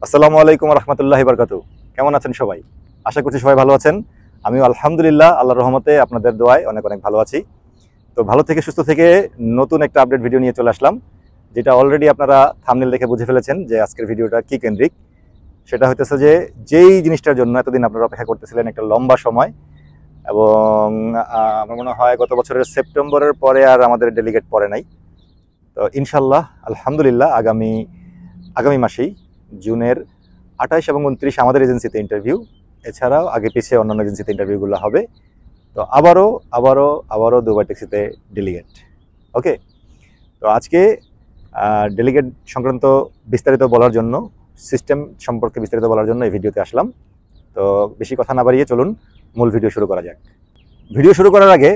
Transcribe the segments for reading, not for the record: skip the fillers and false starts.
আসসালামু আলাইকুম রহমতুল্লাহি বারকাতু। কেমন আছেন সবাই? আশা করছি সবাই ভালো আছেন। আমিও আলহামদুলিল্লাহ আল্লাহর রহমতে আপনাদের দোয়ায় অনেক অনেক ভালো আছি। তো ভালো থেকে সুস্থ থেকে নতুন একটা আপডেট ভিডিও নিয়ে চলে আসলাম, যেটা অলরেডি আপনারা থাম্বনেল দেখে বুঝে ফেলেছেন যে আজকের ভিডিওটা কি কেন্দ্রিক। সেটা হইতেছে যে যেই জিনিসটার জন্য এতদিন আপনারা অপেক্ষা করতেছিলেন একটা লম্বা সময়, এবং আমার মনে হয় গত বছরের সেপ্টেম্বরের পরে আর আমাদের ডেলিগেট পড়ে নাই। তো ইনশাল্লাহ আলহামদুলিল্লাহ আগামী মাসেই জুনের 28 এবং 29 আমাদের এজেন্সিতে ইন্টারভিউ, এছাড়াও আগে পিছিয়ে অন্যান্য এজেন্সিতে ইন্টারভিউগুলো হবে। তো আবারও দুবাই ট্যাক্সিতে ডেলিগেট। ওকে, তো আজকে ডেলিগেট সংক্রান্ত বিস্তারিত বলার জন্য, সিস্টেম সম্পর্কে বিস্তারিত বলার জন্য এই ভিডিওতে আসলাম। তো বেশি কথা না বাড়িয়ে চলুন মূল ভিডিও শুরু করা যাক। ভিডিও শুরু করার আগে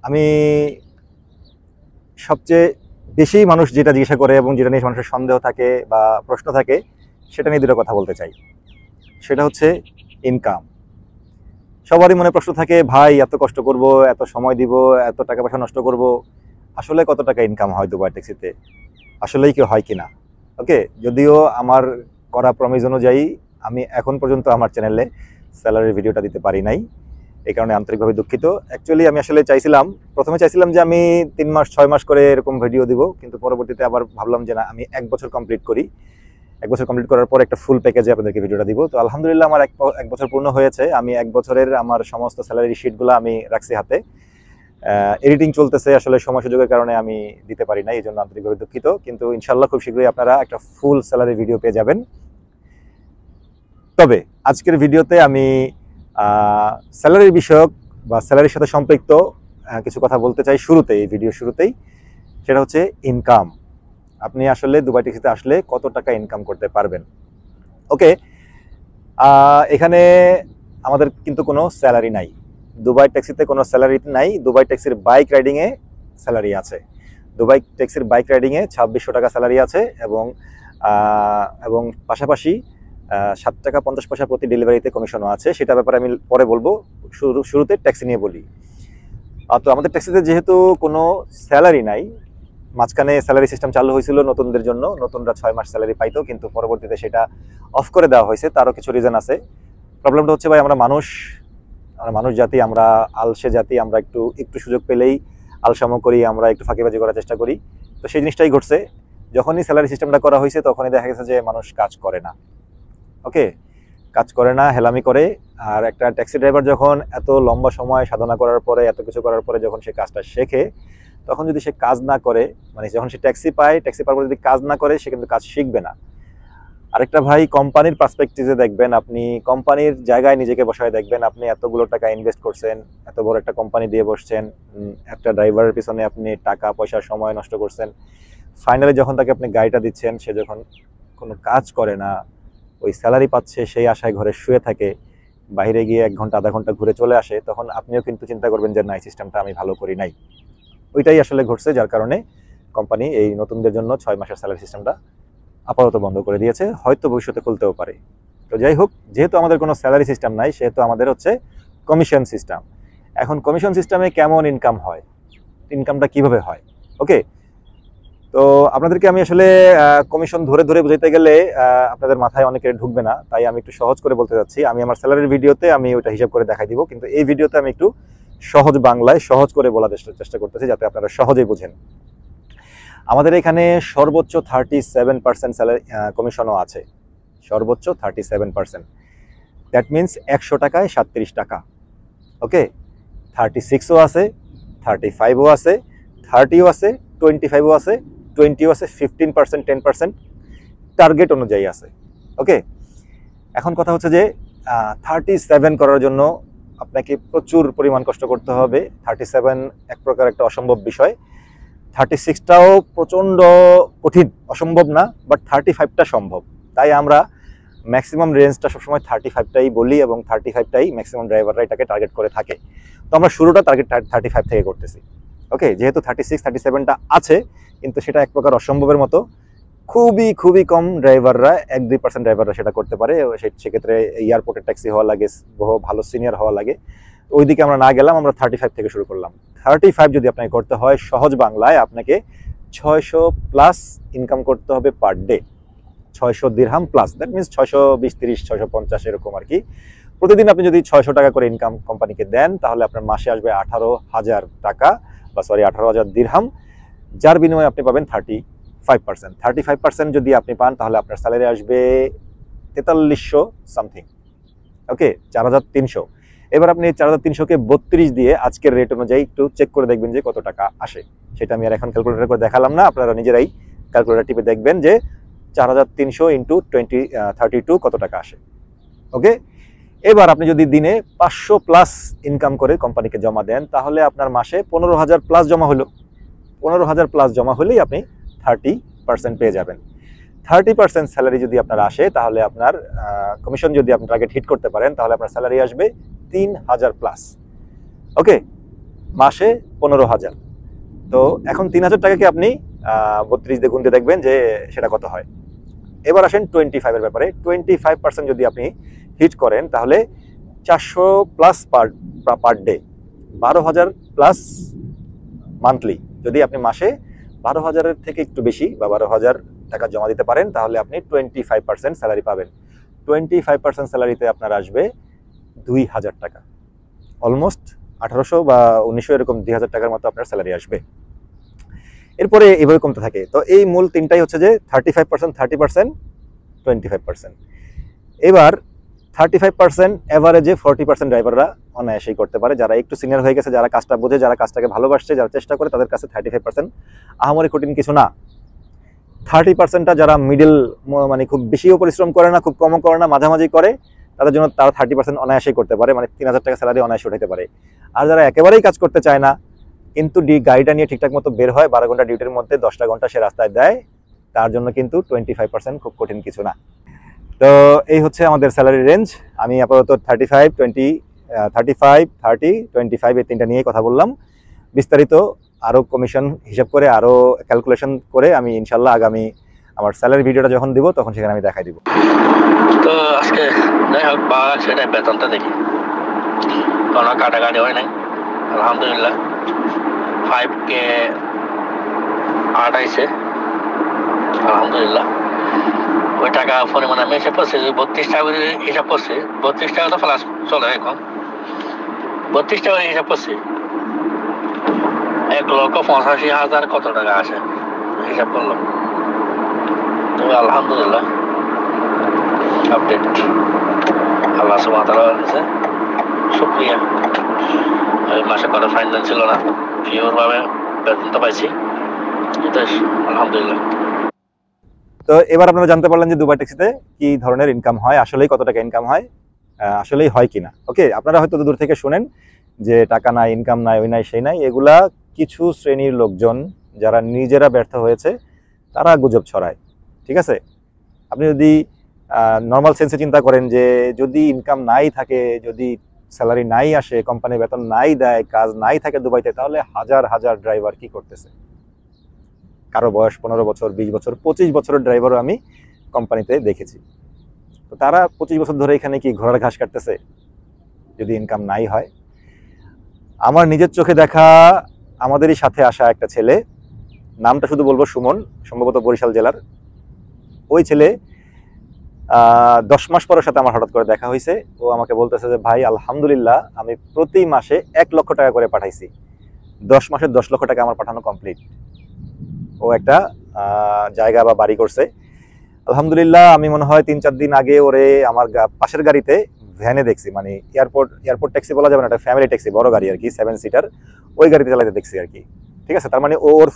আমি সবচেয়ে বেশি মানুষ যেটা জিজ্ঞাসা করে এবং যেটা নিয়ে মানুষের সন্দেহ থাকে বা প্রশ্ন থাকে, সেটা নিয়ে দুটো কথা বলতে চাই। সেটা হচ্ছে ইনকাম। সবারই মনে প্রশ্ন থাকে, ভাই এত কষ্ট করব, এত সময় দিব, এত টাকা পয়সা নষ্ট করব, আসলে কত টাকা ইনকাম হয় দুবাই ট্যাক্সিতে, আসলেই কি হয় কিনা। ওকে, যদিও আমার করা প্রমিস অনুযায়ী আমি এখন পর্যন্ত আমার চ্যানেলে স্যালারির ভিডিওটা দিতে পারি নাই, এই কারণে আন্তরিকভাবে দুঃখিত। অ্যাকচুয়ালি আমি আসলে প্রথমে চাইছিলাম যে আমি 3 মাস 6 মাস করে এরকম ভিডিও দিব, কিন্তু পরবর্তীতে আবার ভাবলাম যে না, আমি 1 বছর কমপ্লিট করি। 1 বছর কমপ্লিট করার পর একটা ফুল প্যাকেজে আপনাদেরকে ভিডিওটা দিব। তো আলহামদুলিল্লাহ আমার এক বছর পূর্ণ হয়েছে। আমি 1 বছরের আমার সমস্ত স্যালারি শিটগুলো আমি রাখছি হাতে। এডিটিং চলতেছে, আসলে সময় সুযোগের কারণে আমি দিতে পারি না, এই জন্য আন্তরিকভাবে দুঃখিত। কিন্তু ইনশাল্লাহ খুব শীঘ্রই আপনারা একটা ফুল স্যালারি ভিডিও পেয়ে যাবেন। তবে আজকের ভিডিওতে আমি স্যালারি বিষয়ক বা স্যালারির সাথে সম্পৃক্ত কিছু কথা বলতে চাই শুরুতেই, এই ভিডিও শুরুতেই। সেটা হচ্ছে ইনকাম। আপনি আসলে দুবাই ট্যাক্সিতে আসলে কত টাকা ইনকাম করতে পারবেন। ওকে, এখানে আমাদের কিন্তু কোনো স্যালারি নাই, দুবাই ট্যাক্সিতে কোনো স্যালারি নাই। দুবাই ট্যাক্সির বাইক রাইডিংয়ে স্যালারি আছে। দুবাই ট্যাক্সির বাইক রাইডিংয়ে 2600 টাকা স্যালারি আছে, এবং পাশাপাশি 7 টাকা 50 পয়সা প্রতি ডেলিভারিতে কমিশনও আছে। সেটা ব্যাপারে আমি পরে বলবো, শুরুতে ট্যাক্সি নিয়ে বলি। তো আমাদের ট্যাক্সিতে যেহেতু কোনো স্যালারি নাই, মাঝখানে স্যালারি সিস্টেম চালু হয়েছিল নতুনদের জন্য, নতুনরা 6 মাস স্যালারি পাইতো, কিন্তু পরবর্তীতে সেটা অফ করে দেওয়া হয়েছে। তারও কিছু রিজন আছে। প্রবলেমটা হচ্ছে ভাই, আমরা মানুষ জাতি, আমরা আলসে জাতি, আমরা একটু সুযোগ পেলেই আলসামো করি, আমরা একটু ফাঁকিবাজি করার চেষ্টা করি। তো সেই জিনিসটাই ঘটছে। যখনই স্যালারি সিস্টেমটা করা হয়েছে তখনই দেখা গেছে যে মানুষ কাজ করে না। ওকে, কাজ করে না, হেলামি করে। আর একটা ট্যাক্সি ড্রাইভার যখন এত লম্বা সময় সাধনা করার পরে, এত কিছু করার পরে যখন সে কাজটা শেখে, তখন যদি সে কাজ না করে, মানে যখন সে ট্যাক্সি পায়, ট্যাক্সি পাওয়ার পরে যদি কাজ না করে, সে কিন্তু কাজ শিখবে না। আরেকটা ভাই, কোম্পানির পার্সপেক্টিভে দেখবেন, আপনি কোম্পানির জায়গায় নিজেকে বসায় দেখবেন। আপনি এতগুলো টাকা ইনভেস্ট করছেন, এত বড় একটা কোম্পানি দিয়ে বসছেন, একটা ড্রাইভারের পিছনে আপনি টাকা পয়সা সময় নষ্ট করছেন। ফাইনালি যখন তাকে আপনি গাড়িটা দিচ্ছেন, সে যখন কোনো কাজ করে না, ওই স্যালারি পাচ্ছে সেই আশায় ঘরে শুয়ে থাকে, বাইরে গিয়ে 1 ঘন্টা আধা ঘন্টা ঘুরে চলে আসে, তখন আপনিও কিন্তু চিন্তা করবেন যে না, এই সিস্টেমটা আমি ভালো করি নাই। ওইটাই আসলে ঘটছে, যার কারণে কোম্পানি এই নতুনদের জন্য 6 মাসের স্যালারি সিস্টেমটা আপাতত বন্ধ করে দিয়েছে, হয়তো ভবিষ্যতে খুলতেও পারে। তো যাই হোক, যেহেতু আমাদের কোনো স্যালারি সিস্টেম নাই, সেহেতু আমাদের হচ্ছে কমিশন সিস্টেম। এখন কমিশন সিস্টেমে কেমন ইনকাম হয়, ইনকামটা কিভাবে হয়? ওকে, তো আপনাদেরকে আমি আসলে কমিশন ধরে ধরে বুঝাইতে গেলে আপনাদের মাথায় অনেকের ঢুকবে না, তাই আমি একটু সহজ করে বলতে যাচ্ছি। আমি আমার স্যালারির ভিডিওতে আমি ওইটা হিসাব করে দেখাই দিব, কিন্তু এই ভিডিওতে আমি একটু সহজ বাংলায় সহজ করে বলার চেষ্টা করতেছি, যাতে আপনারা সহজেই বোঝেন। আমাদের এখানে সর্বোচ্চ 37% স্যালারি কমিশনও আছে, সর্বোচ্চ 37%। দ্যাট মিনস 100 টাকায় 37 টাকা। ওকে, 36ও আছে, 35ও আছে, 30ও আছে, 25ও আছে, 20ও আছে, 15%, 10% টার্গেট অনুযায়ী আছে। ওকে, এখন কথা হচ্ছে যে 37 করার জন্য আপনাকে প্রচুর পরিমাণ কষ্ট করতে হবে। 37 এক প্রকার একটা অসম্ভব বিষয়। 36টাও প্রচণ্ড কঠিন, অসম্ভব না, বাট 35টা সম্ভব। তাই আমরা ম্যাক্সিমাম রেঞ্জটা সবসময় 35টাই বলি, এবং 35টাই ম্যাক্সিমাম ড্রাইভাররা এটাকে টার্গেট করে থাকে। তো আমরা শুরুটা টার্গেট 35 থেকে করতেছি। ওকে, যেহেতু 36 37টা আছে, কিন্তু সেটা এক প্রকার অসম্ভবের মতো। খুবই খুবই কম ড্রাইভাররা, 1-2% ড্রাইভাররা সেটা করতে পারে। সেক্ষেত্রে এয়ারপোর্টের ট্যাক্সি হওয়া লাগে, ভালো সিনিয়র হওয়া লাগে। ওইদিকে আমরা না গেলাম, আমরা 35 থেকে শুরু করলাম। 35 যদি আপনাকে করতে হয়, সহজ বাংলায় আপনাকে 600+ ইনকাম করতে হবে per day. 600 dirham plus, that means 620, 30, 650 এরকম আর কি। প্রতিদিন আপনি যদি 600 টাকা করে ইনকাম কোম্পানিকে দেন তাহলে আপনার মাসে আসবে 18,000 টাকা, বা সরি 18,000 দিরহাম, যার বিনিময়ে আপনি পাবেন 35%। 35% যদি আপনি পান তাহলে আপনার স্যালারি আসবে 4300 সামথিং, ওকে, 4300। এবার আপনি 4300-কে 32 দিয়ে আজকের রেট অনুযায়ী একটু চেক করে দেখবেন যে কত টাকা আসে। সেটা আমি আর এখন ক্যালকুলেটর করে দেখালাম না, আপনারা নিজেরাই ক্যালকুলেটর টিপে দেখবেন যে 4300 ইন্টু 32 কত টাকা আসে, ওকে। এবার আপনি যদি দিনে 500 প্লাস ইনকাম করে কোম্পানিকে জমা দেন তাহলে আপনার মাসে 15,000 প্লাস জমা হলো। 15,000 প্লাস জমা হলেই আপনি 30% পেয়ে যাবেন। 30% স্যালারি যদি আপনার আসে তাহলে আপনার কমিশন যদি আপনি টার্গেট হিট করতে পারেন তাহলে আপনার স্যালারি আসবে 3,000 প্লাস, ওকে, মাসে 15,000। তো এখন 3,000 টাকাকে আপনি 32 দিয়ে গুনতে দেখবেন যে সেটা কত হয়। এবার আসেন 25 এর ব্যাপারে। 25% যদি আপনি হিট করেন তাহলে 400 plus per day, 12,000 plus monthly. যদি আপনি মাসে 12,000-এর থেকে একটু বেশি বা 12,000 টাকা জমা দিতে পারেন তাহলে আপনি 25% স্যালারি পাবেন। 25% স্যালারিতে আপনার আসবে 2,000 টাকা, অলমোস্ট 1800 বা 1900 এরকম 2,000 টাকার মতো আপনার স্যালারি আসবে। এরপরে এভাবে কমতে থাকে। তো এই মূল তিনটাই হচ্ছে যে 35%, 30%, 25%। এবার 35% এভারেজে 40% ড্রাইভাররা অনায়াসেই করতে পারে, যারা একটু সিনিয়র হয়ে গেছে, যারা কাজটা বোঝে, যারা কাজটাকে ভালোবাসছে, যারা চেষ্টা করে, তাদের কাছে 35% আহামরি কঠিন কিছু না। 30%টা যারা মিডল, মানে খুব বেশিও পরিশ্রম করে না, খুব কমও করে না, মাঝামাঝি করে, তাদের জন্য তারা 30% অনায়াসেই করতে পারে, মানে 3,000 টাকা স্যালারি অনায়াসে উঠাতে পারে। আর যারা একেবারেই কাজ করতে চায় না কিন্তু গাড়িটা নিয়ে ঠিকঠাক মতো বের হয়, 12 ঘন্টা ডিউটির মধ্যে 10টা ঘন্টা সে রাস্তায় দেয়, তার জন্য কিন্তু 25% খুব কঠিন কিছু না। তো এই হচ্ছে আমাদের স্যালারি রেঞ্জ। আমি আপাতত 35, 20, 35, 30, 25 এই তিনটা নিয়ে কথা বললাম। বিস্তারিত আরো কমিশন হিসাব করে, আরো ক্যালকুলেশন করে আমি ইনশাল্লাহ আগামী আমার স্যালারি ভিডিওটা যখন দিব তখন সেখানে আমি দেখাই দিব। তো আজকে যাই হোক পাওয়া সেটা বেতনটা দেখি, কোনো কাটাকাটি হয় নাই, আলহামদুলিল্লাহ। 5K 8 আইছে, আলহামদুলিল্লাহ। ওই টাকা পরিমাণ আমি হিসাব করছি 32 টাকা করে হিসাব করছি। 32 টাকা তো প্লাস চলে এখন, 32 টাকা হিসাব করছি। 1,85,000 কত টাকা আসে হিসাব করলাম। তো আলহামদুলিল্লাহ, আপডেট আল্লাহ সুবহানাহু ওয়া তাআলার কাছে শুকরিয়া। ওই মাসে কোনো ফাইন্যান্স ছিল না, পিওর ভাবে বেতনটা পাইছি, এটাই আলহামদুলিল্লাহ। তো এবার আপনারা জানতে পারলেন যে দুবাই ট্যাক্সিতে কি ধরনের ইনকাম হয়, আসলেই কত টাকা ইনকাম হয়, আসলেই হয় কিনা। ওকে, আপনারা হয়তো দূর থেকে শুনেন যে টাকা নাই, ইনকাম নাই, ওই নাই, সেই নাই, এগুলা কিছু শ্রেণীর লোকজন যারা নিজেরা ব্যর্থ হয়েছে তারা গুজব ছড়ায়, ঠিক আছে। আপনি যদি নর্মাল সেন্সে চিন্তা করেন যে যদি ইনকাম নাই থাকে, যদি স্যালারি নাই আসে, কোম্পানির বেতন নাই দেয়, কাজ নাই থাকে দুবাইতে, তাহলে হাজার হাজার ড্রাইভার কি করতেছে। কারো বয়স 15 বছর, 20 বছর, 25 বছরের ড্রাইভারও আমি কোম্পানিতে দেখেছি। তো তারা 25 বছর ধরে এখানে কি ঘোড়ার ঘাস কাটতেছে যদি ইনকাম নাই হয়। আমার নিজের চোখে দেখা আমাদেরই সাথে আসা একটা ছেলে, নামটা শুধু বলবো সুমন, সম্ভবত বরিশাল জেলার। ওই ছেলে 10 মাস পরের সাথে আমার হঠাৎ করে দেখা হয়েছে। ও আমাকে বলতেছে যে ভাই আলহামদুলিল্লাহ আমি প্রতি মাসে 1 লক্ষ টাকা করে পাঠাইছি, 10 মাসে 10 লক্ষ টাকা আমার পাঠানো কমপ্লিট। ও একটা জায়গা বা বাড়ি করছে আলহামদুলিল্লাহ। আমি মনে হয় 3-4 দিন আগে ওরে আমার পাশের গাড়িতে ভ্যানে দেখছি, মানে এয়ারপোর্ট ট্যাক্সি বলা যাবে না, একটা ফ্যামিলি ট্যাক্সি, বড় গাড়ি আর কি, 7 সিটার, ওই গাড়িতে চালাতে দেখছি আর কি, ঠিক আছে। তার মানে ওর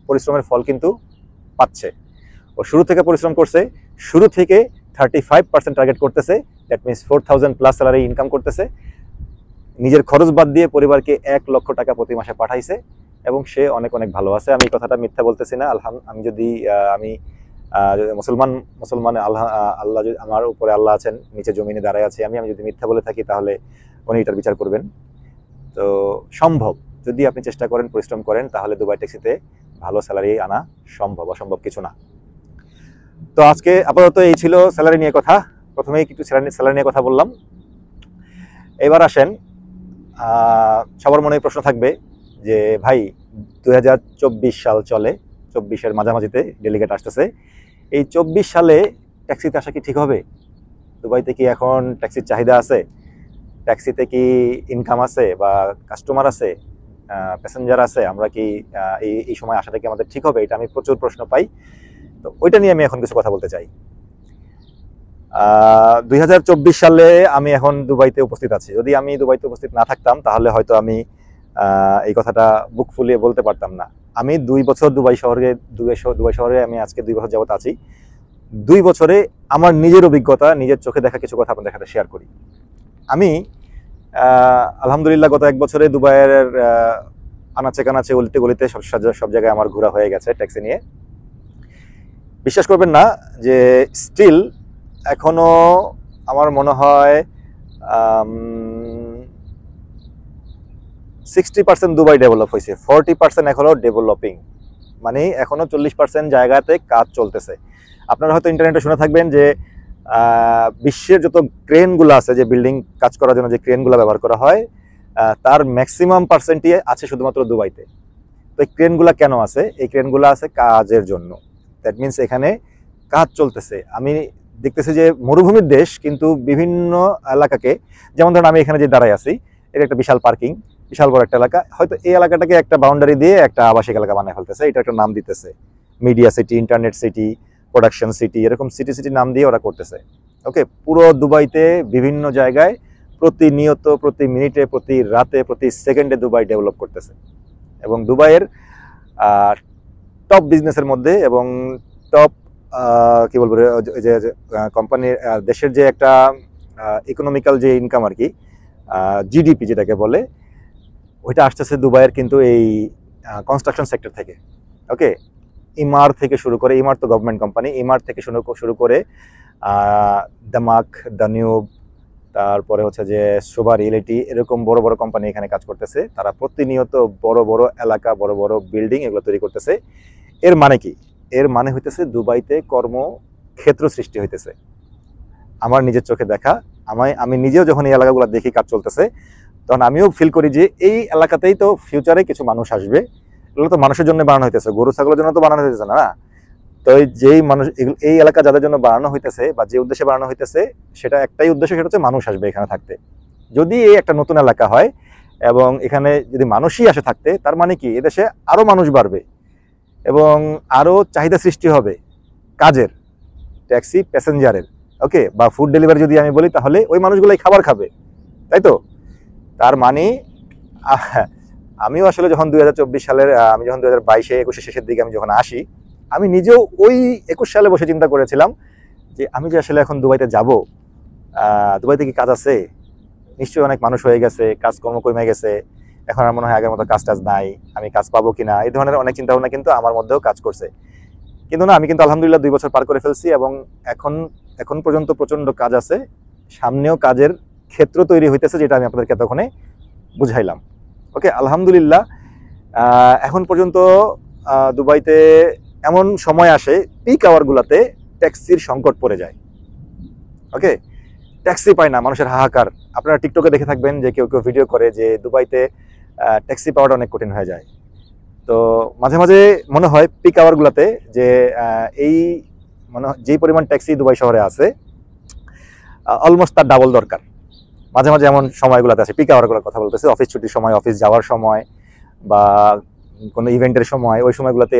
পরিশ্রমের ফল কিন্তু পাচ্ছে। ও শুরু থেকে পরিশ্রম করছে, শুরু থেকে 35% টার্গেট করতেছে, that means 4,000 plus salary income করতেছে, নিজের খরচ বাদ দিয়ে পরিবারকে 1 লক্ষ টাকা প্রতি মাসে পাঠাইছে, এবং সে অনেক অনেক ভালো আছে। আমি কথাটা মিথ্যা বলতেছি না। আমি যদি মুসলমান আল্লাহ যদি আমার উপরে আল্লাহ আছেন, নিচে জমিনে দাঁড়ায় আছে, আমি যদি মিথ্যা বলে থাকি তাহলে উনি এটার বিচার করবেন। তো সম্ভব, যদি আপনি চেষ্টা করেন, পরিশ্রম করেন, তাহলে দুবাই ট্যাক্সিতে ভালো স্যালারি আনা সম্ভব, অসম্ভব কিছু না। তো আজকে আপাতত এই ছিল স্যালারি নিয়ে কথা। প্রথমেই কিছু স্যালারি নিয়ে কথা বললাম। এবার আসেন, সবার মনে প্রশ্ন থাকবে যে ভাই 2024 সাল চলে, 24-এর মাঝামাঝিতে ডেলিগেট আসতেছে, এই 24 সালে ট্যাক্সিতে আসা কি ঠিক হবে? দুবাইতে কি এখন ট্যাক্সির চাহিদা আছে? ট্যাক্সিতে কি ইনকাম আছে বা কাস্টমার আছে, প্যাসেঞ্জার আছে? আমরা কি এই সময় আসাটা কি আমাদের ঠিক হবে? এটা আমি প্রচুর প্রশ্ন পাই। তো ওইটা নিয়ে আমি এখন কিছু কথা বলতে চাই। 2024 সালে আমি এখন দুবাইতে উপস্থিত আছি। যদি আমি দুবাইতে উপস্থিত না থাকতাম তাহলে হয়তো আমি এই কথাটা বুক ফুলিয়ে বলতে পারতাম না। আমি 2 বছর দুবাই শহরে আমি আজকে 2 বছর যাবত আছি। 2 বছরে আমার নিজের অভিজ্ঞতা, নিজের চোখে দেখা কিছু কথা আপনাদের সাথে শেয়ার করি। আমি আলহামদুলিল্লাহ গত 1 বছরে দুবাইয়ের আনাচে কানাচে গলিতে গলিতে সব জায়গায় আমার ঘোরা হয়ে গেছে ট্যাক্সি নিয়ে। বিশ্বাস করবেন না যে স্টিল এখনো আমার মনে হয় 60% দুবাই ডেভেলপ হয়েছে, 40% এখনো ডেভেলপিং, মানে এখনো 40% জায়গাতে কাজ চলতেছে। আপনারা হয়তো ইন্টারনেটে শুনে থাকবেন যে বিশ্বের যত ক্রেনগুলো আছে, যে বিল্ডিং কাজ করার জন্য যে ক্রেনগুলো ব্যবহার করা হয়, তার ম্যাক্সিমাম পার্সেন্টই আছে শুধুমাত্র দুবাইতে। তো এই ক্রেনগুলো কেন আছে? এই ক্রেনগুলো আছে কাজের জন্য। দ্যাট মিনস এখানে কাজ চলতেছে। আমি দেখতেছি যে মরুভূমির দেশ, কিন্তু বিভিন্ন এলাকাকে, যেমন ধরুন আমি এখানে যে দাঁড়াই আছি, এটা একটা বিশাল পার্কিং, বিশাল বড় একটা এলাকা, হয়তো এই এলাকাটাকে একটা বাউন্ডারি দিয়ে একটা আবাসিক এলাকা বানায় ফেলতেছে। এটা একটা নাম দিতেছে media city, internet city, production city, এরকম সিটি নাম দিয়ে ওরা করতেছে। ওকে, পুরো দুবাইতে বিভিন্ন জায়গায় প্রতিনিয়ত, প্রতি মিনিটে, প্রতি রাতে, প্রতি সেকেন্ডে দুবাই ডেভেলপ করতেছে। এবং দুবাইয়ের টপ বিজনেসের মধ্যে এবং টপ কি বলবো, যে কোম্পানির দেশের যে একটা ইকোনমিক্যাল যে ইনকাম আর কি, জিডিপি যেটাকে বলে, ওইটা আসতেছে দুবাইয়ের কিন্তু এই কনস্ট্রাকশন সেক্টর থেকে। ওকে, ইমার থেকে শুরু করে, ইমার তো গভর্নমেন্ট কোম্পানি, ইমার থেকে শুরু করে দামাক, দানিউব, তারপরে হচ্ছে যে শোভা রিয়েলিটি, এরকম বড় বড় কোম্পানি এখানে কাজ করতেছে। তারা প্রতিনিয়ত বড় বড় এলাকা, বড় বড় বিল্ডিং এগুলো তৈরি করতেছে। এর মানে কি? এর মানে হইতেছে দুবাইতে কর্মক্ষেত্র সৃষ্টি হইতেছে। আমার নিজের চোখে দেখা, আমি নিজেও যখন এই এলাকাগুলো দেখি কাজ চলতেছে, তখন আমিও ফিল করি যে এই এলাকাতেই তো ফিউচারে কিছু মানুষ আসবে। এগুলো তো মানুষের জন্য বানানো হইতেছে, গরু ছাগলের জন্য তো বানানো হইতেছে না। তো যেই মানুষ, এই এলাকা যাদের জন্য বানানো হইতেছে বা যে উদ্দেশ্যে বানানো হইতেছে, সেটা একটাই উদ্দেশ্য, সেটা হচ্ছে মানুষ আসবে এখানে থাকতে। যদি এই একটা নতুন এলাকা হয় এবং এখানে যদি মানুষই আসে থাকতে, তার মানে কি এদেশে আরো মানুষ বাড়বে এবং আরো চাহিদা সৃষ্টি হবে কাজের, ট্যাক্সি প্যাসেঞ্জারের। ওকে, বা ফুড ডেলিভারি যদি আমি বলি, তাহলে ওই মানুষগুলোই খাবার খাবে, তাই তো? তার মানে আমিও আসলে যখন 2024 সালের আমি যখন 2022-21 শেষের দিকে আমি যখন আসি, আমি নিজেও ওই 21 সালে বসে চিন্তা করেছিলাম যে আমি যে আসলে এখন দুবাইতে যাব, দুবাইতে কি কাজ আছে? নিশ্চয়ই অনেক মানুষ হয়ে গেছে, কাজকর্ম কমে গেছে, এখন আর মনে হয় আগের মতো কাজ টাজ নাই, আমি কাজ পাবো কিনা, এই ধরনের অনেক চিন্তা ভাবনা কিন্তু আমার মধ্যেও কাজ করছে। কিন্তু না, আমি কিন্তু আলহামদুলিল্লাহ 2 বছর পার করে ফেলছি এবং এখন পর্যন্ত প্রচন্ড কাজ আছে, সামনেও কাজের ক্ষেত্র তৈরি হইতেছে, যেটা আমি আপনাদেরকে এতক্ষণে বুঝাইলাম। ওকে, আলহামদুলিল্লাহ এখন পর্যন্ত দুবাইতে এমন সময় আসে পিক আওয়ারগুলোতে ট্যাক্সির সংকট পড়ে যায়। ওকে, ট্যাক্সি পায় না, মানুষের হাহাকার। আপনারা টিকটকে দেখে থাকবেন যে কেউ কেউ ভিডিও করে যে দুবাইতে ট্যাক্সি পাওয়াটা অনেক কঠিন হয়ে যায়। তো মাঝে মাঝে মনে হয় পিক আওয়ারগুলোতে যে এই যেই পরিমাণ ট্যাক্সি দুবাই শহরে আছে, অলমোস্ট তার ডাবল দরকার। মাঝে মাঝে এমন সময়গুলোতে আছে, পিক আওয়ারগুলোর কথা বলতেছে, অফিস ছুটির সময়, অফিস যাওয়ার সময় বা কোনো ইভেন্টের সময়, ওই সময়গুলোতে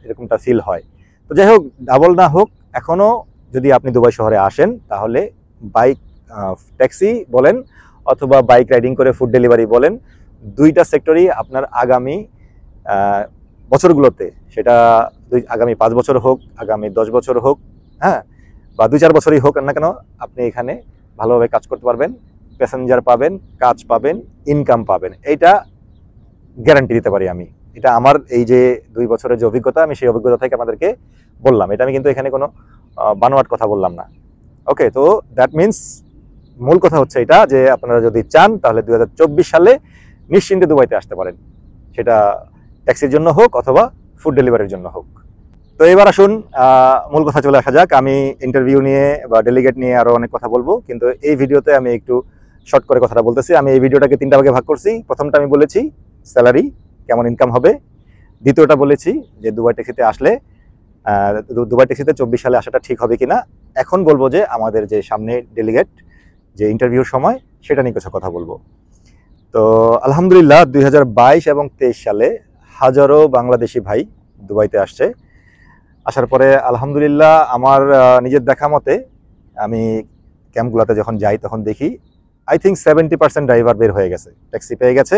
এরকমটা ফিল হয়। তো যাই হোক, ডাবল না হোক, এখনো যদি আপনি দুবাই শহরে আসেন, তাহলে বাইক ট্যাক্সি বলেন অথবা বাইক রাইডিং করে ফুড ডেলিভারি বলেন, দুইটা সেক্টরই আপনার আগামী বছরগুলোতে, সেটা আগামী 5 বছর হোক, আগামী 10 বছর হোক, হ্যাঁ, বা 2-4 বছরই হোক না কেন, আপনি এখানে ভালোভাবে কাজ করতে পারবেন, প্যাসেঞ্জার পাবেন, কাজ পাবেন, ইনকাম পাবেন। এইটা গ্যারান্টি দিতে পারি আমি। এটা আমার এই যে 2 বছরের যে অভিজ্ঞতা, আমি সেই অভিজ্ঞতা থেকে আপনাদেরকে বললাম। এটা আমি কিন্তু এখানে কোনো বানোয়াট কথা বললাম না। ওকে, তো দ্যাট মিনস মূল কথা হচ্ছে এটা যে আপনারা যদি চান, তাহলে 2024 সালে নিশ্চিন্তে দুবাইতে আসতে পারেন, সেটা ট্যাক্সির জন্য হোক অথবা ফুড ডেলিভারির জন্য হোক। তো এবার আসুন মূল কথা চলে আসা যাক। আমি ইন্টারভিউ নিয়ে বা ডেলিগেট নিয়ে আরো অনেক কথা বলবো, কিন্তু এই ভিডিওতে আমি একটু শর্ট করে কথাটা বলতেছি। আমি এই ভিডিওটাকে 3টা ভাগে ভাগ করছি। প্রথমটা আমি বলেছি স্যালারি, কেমন ইনকাম হবে। দ্বিতীয়টা বলেছি যে দুবাই ট্যাক্সিতে আসলে দুবাই ট্যাক্সিতে 24 সালে আসাটা ঠিক হবে কিনা। এখন বলবো যে আমাদের যে সামনে ডেলিগেট যে ইন্টারভিউর সময় সেটা নিয়ে কিছু কথা বলবো। তো আলহামদুলিল্লাহ 2022 এবং 23 সালে হাজারো বাংলাদেশি ভাই দুবাইতে আসছে। আসার পরে আলহামদুলিল্লাহ আমার নিজের দেখা মতে আমি ক্যাম্পগুলোতে যখন যাই তখন দেখি আই থিঙ্ক 70% ড্রাইভার বের হয়ে গেছে, ট্যাক্সি পেয়ে গেছে,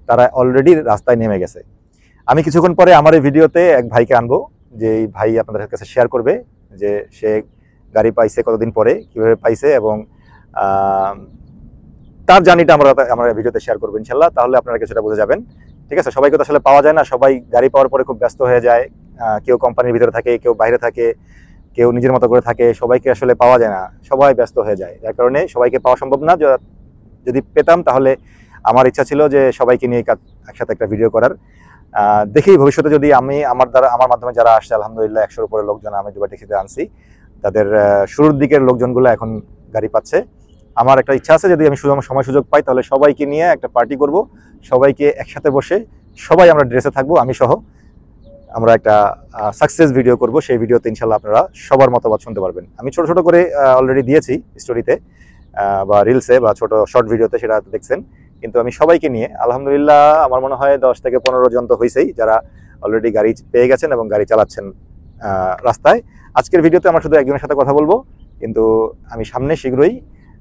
তারা অলরেডি রাস্তায় নেমে গেছে। আমি কিছুক্ষণ পরে আমার এই ভিডিওতে এক ভাইকে আনবো, যে এই ভাই আপনাদের কাছে শেয়ার করবে যে সে গাড়ি পাইছে কতদিন পরে, কিভাবে পাইছে, এবং তার জার্নিটা আমরা ভিডিওতে শেয়ার করবো ইনশাল্লাহ। তাহলে আপনারা কিছুটা বুঝে যাবেন। ঠিক আছে, সবাইকে তো আসলে পাওয়া যায় না, সবাই গাড়ি পাওয়ার পরে খুব ব্যস্ত হয়ে যায়। কেউ কোম্পানির ভিতরে থাকে, কেউ বাইরে থাকে, কেউ নিজের মতো করে থাকে, সবাইকে আসলে পাওয়া যায় না, সবাই ব্যস্ত হয়ে যায়। যার কারণে সবাইকে পাওয়া সম্ভব না। যদি পেতাম তাহলে আমার ইচ্ছা ছিল যে সবাইকে নিয়ে একসাথে একটা ভিডিও করার। দেখি ভবিষ্যতে যদি আমার মাধ্যমে যারা আসছে, আলহামদুলিল্লাহ 100-র উপরে লোকজন আমি দুবাই ট্যাক্সিতে আনছি, তাদের শুরুর দিকের লোকজনগুলো এখন গাড়ি পাচ্ছে। আমার একটা ইচ্ছা আছে, যদি আমি সময় সুযোগ পাই তাহলে সবাইকে নিয়ে একটা পার্টি করব, সবাইকে একসাথে বসে সবাই আমরা ড্রেসে থাকবো, আমি সহ আমরা একটা সাকসেস ভিডিও করব। সেই ভিডিওতে ইনশাল্লাহ আপনারা সবার মতামত শুনতে পারবেন। আমি ছোট ছোট করে অলরেডি দিয়েছি স্টোরিতে বা রিলসে বা ছোট শর্ট ভিডিওতে, সেটা দেখছেন। কিন্তু আমি সবাইকে নিয়ে আলহামদুলিল্লাহ আমার মনে হয় 10 থেকে 15 জন তো হয়েছেই যারা অলরেডি গাড়ি পেয়ে গেছেন এবং গাড়ি চালাচ্ছেন রাস্তায়। আজকের ভিডিওতে আমরা শুধু একজনের সাথে কথা বলবো, কিন্তু আমি সামনে শীঘ্রই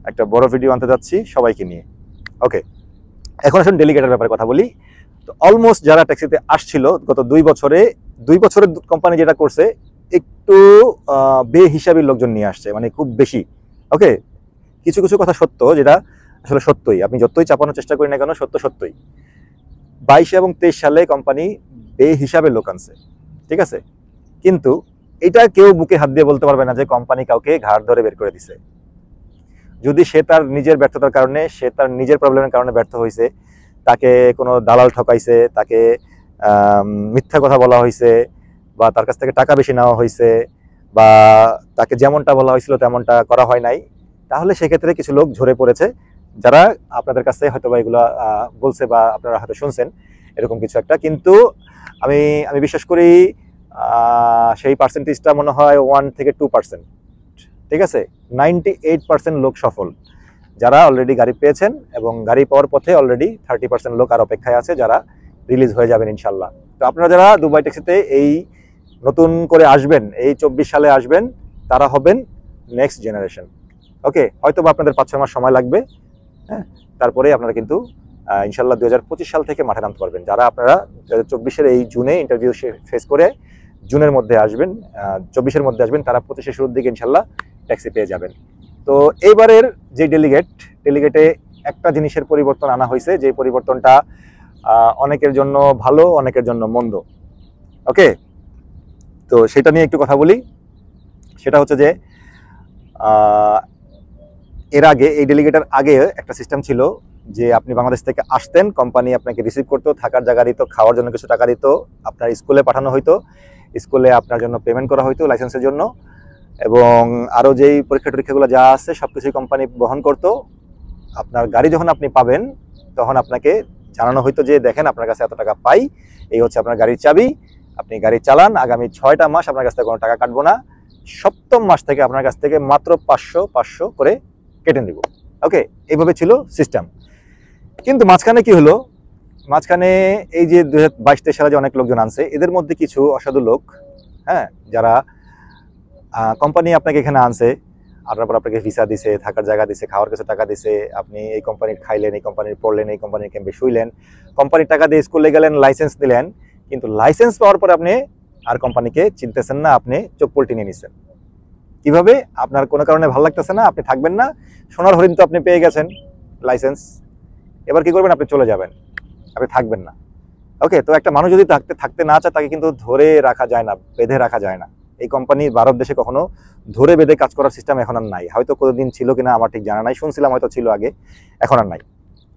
একটা বড় ভিডিও আনতে যাচ্ছি সবাইকে নিয়ে। ওকে, এখন আসুন ডেলিগেটের ব্যাপারে কথা বলি। তো অলমোস্ট যারা ট্যাক্সিতে আসছিল গত 2 বছরের কোম্পানি যেটা করছে, একটু বেহিসাবি লোকজন নিয়ে আসছে, মানে খুব বেশি। ওকে, কিছু কিছু কথা সত্য, যেটা আসলে সত্যই, আপনি যতই চাপানোর চেষ্টা করি না কেন সত্যই। 22 এবং 23 সালে কোম্পানি বেহিসাবে লোক আনছে, ঠিক আছে, কিন্তু এটা কেউ বুকে হাত দিয়ে বলতে পারবে না যে কোম্পানি কাউকে ঘাড় ধরে বের করে দিছে। যদি সে তার নিজের ব্যর্থতার কারণে, সে তার নিজের প্রবলেমের কারণে ব্যর্থ হয়েছে, তাকে কোনো দালাল ঠকাইছে, তাকে মিথ্যা কথা বলা হয়েছে, বা তার কাছ থেকে টাকা বেশি নেওয়া হয়েছে, বা তাকে যেমনটা বলা হয়েছিল তেমনটা করা হয় নাই, তাহলে সেক্ষেত্রে কিছু লোক ঝরে পড়েছে, যারা আপনাদের কাছে হয়তো বা এগুলো বলছে বা আপনারা হয়তো শুনছেন এরকম কিছু একটা। কিন্তু আমি বিশ্বাস করি সেই পার্সেন্টেজটা মনে হয় 1 থেকে 2%। ঠিক আছে, 98% লোক সফল, যারা অলরেডি গাড়ি পেয়েছেন, এবং গাড়ি পাওয়ার পথে অলরেডি 30% লোক আর অপেক্ষায় আছে, যারা রিলিজ হয়ে যাবেন ইনশাল্লাহ। তো আপনারা যারা দুবাই ট্যাক্সিতে এই নতুন করে আসবেন, এই 24 সালে আসবেন, তারা হবেন নেক্সট জেনারেশন। ওকে, হয়তো বা আপনাদের 5-6 মাস সময় লাগবে, হ্যাঁ, তারপরে আপনারা কিন্তু ইনশাল্লাহ 2025 সাল থেকে মাঠে নামতে পারবেন। যারা আপনারা 2024-এর এই জুনে ইন্টারভিউ ফেস করে জুনের মধ্যে আসবেন, 24-এর মধ্যে আসবেন, তারা 25-এর শুরুর দিকে ইনশাল্লাহ ট্যাক্সি পেয়ে যাবেন। তো এইবারের যে ডেলিগেটে একটা জিনিসের পরিবর্তন আনা হয়েছে, যে পরিবর্তনটা অনেকের জন্য ভালো, অনেকের জন্য মন্দ। ওকে, তো সেটা নিয়ে একটু কথা বলি। সেটা হচ্ছে যে এর আগে, এই ডেলিগেটের আগে একটা সিস্টেম ছিল যে আপনি বাংলাদেশ থেকে আসতেন, কোম্পানি আপনাকে রিসিভ করতো, থাকার জায়গা দিত, খাওয়ার জন্য কিছু টাকা দিত, আপনার স্কুলে পাঠানো হইতো, স্কুলে আপনার জন্য পেমেন্ট করা হইতো লাইসেন্সের জন্য, এবং আরও যেই পরীক্ষাগুলো যা আছে সব কিছুই কোম্পানি বহন করতো। আপনার গাড়ি যখন আপনি পাবেন তখন আপনাকে জানানো হইতো যে দেখেন আপনার কাছে এত টাকা পাই, এই হচ্ছে আপনার গাড়ির চাবি, আপনি গাড়ি চালান, আগামী 6টা মাস আপনার কাছ থেকে কোনো টাকা কাটবো না, 7ম মাস থেকে আপনার কাছ থেকে মাত্র 500 করে কেটে নিব। ওকে, এইভাবে ছিল সিস্টেম। কিন্তু মাঝখানে কি হলো, মাঝখানে এই যে 2022-23 সালে যে অনেক লোকজন আনছে, এদের মধ্যে কিছু অসাধু লোক, হ্যাঁ, যারা কোম্পানি আপনাকে এখানে আনছে, তারপর আপনাকে ভিসা দিছে, থাকার জায়গা দিছে, খাওয়ার কিছু টাকা দিছে, আপনি এই কোম্পানির খাইলেন, এই কোম্পানির পড়লেন, এই কোম্পানির ক্যাম্পে শুইলেন, কোম্পানির টাকা দিয়ে স্কুলে গেলেন, লাইসেন্স দিলেন, কিন্তু লাইসেন্স পাওয়ার পর আপনি আর কোম্পানিকে চিনতেছেন না, আপনি চোখ পল্টি নিয়ে নিছেন। কিভাবে? আপনার কোনো কারণে ভালো লাগতেছে না, আপনি থাকবেন না, সোনার হরিণ তো আপনি পেয়ে গেছেন লাইসেন্স, এবার কি করবেন? আপনি চলে যাবেন, আপনি থাকবেন না। ওকে, তো একটা মানুষ যদি থাকতে না চায়, তাকে কিন্তু ধরে রাখা যায় না, বেঁধে রাখা যায় না। এই কোম্পানি ভারত দেশে কখনো ধরে বেঁধে কাজ করার সিস্টেম এখন আর নাই, হয়তো কতদিন ছিল কিনা আমার ঠিক জানা নাই, শুনছিলাম হয়তো ছিল আগে, এখন আর নাই।